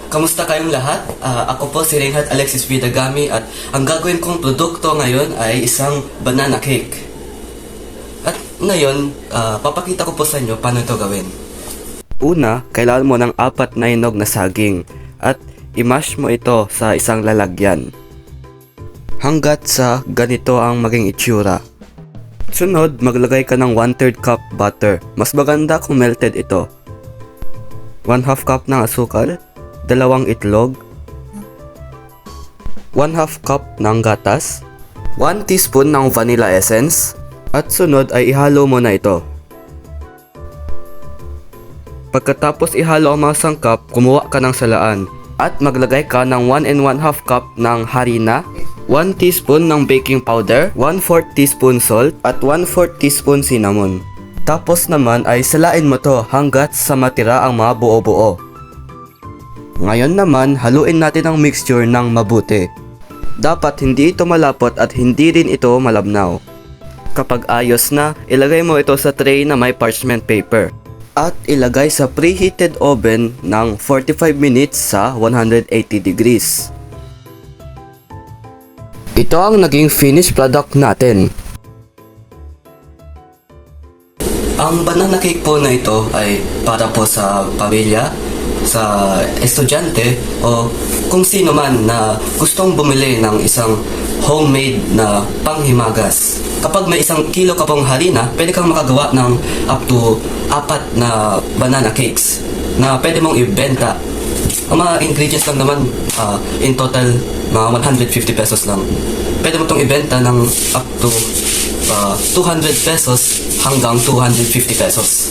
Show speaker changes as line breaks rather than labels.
Kamusta kayong lahat? Ako po si Reinhard Alexis Vidagami at ang gagawin kong produkto ngayon ay isang banana cake. At ngayon, papakita ko po sa inyo paano ito gawin. Una, kailangan mo ng 4 na hinog na saging at i-mash mo ito sa isang lalagyan hanggat sa ganito ang maging itsura. Sunod, maglagay ka ng 1/3 cup butter. Mas maganda kung melted ito. 1/2 cup ng asukal, 2 itlog, 1/2 cup ng gatas, 1 teaspoon ng vanilla essence, at sunod ay ihalo mo na ito. Pagkatapos ihalo ang mga sangkap, kumuha ka ng salaan at maglagay ka ng 1 1/2 cup ng harina, 1 teaspoon ng baking powder, 1/4 teaspoon salt, at 1/4 teaspoon cinnamon. Tapos naman ay salain mo to hanggat sa matira ang mga buo-buo. Ngayon naman, haluin natin ang mixture ng mabuti. Dapat hindi ito malapot at hindi rin ito malabnaw. Kapag ayos na, ilagay mo ito sa tray na may parchment paper at ilagay sa preheated oven ng 45 minutes sa 180 degrees. Ito ang naging finished product natin. Ang banana cake po na ito ay para po sa pamilya, sa estudyante o kung sino man na gustong bumili ng isang homemade na panghimagas. Kapag may 1 kilo ka pong harina, pwede kang makagawa ng up to 4 na banana cakes na pwede mong ibenta. Ang mga ingredients lang naman, in total, mga 150 pesos lang. Pwede mo itong ibenta ng up to 200 pesos hanggang 250 pesos.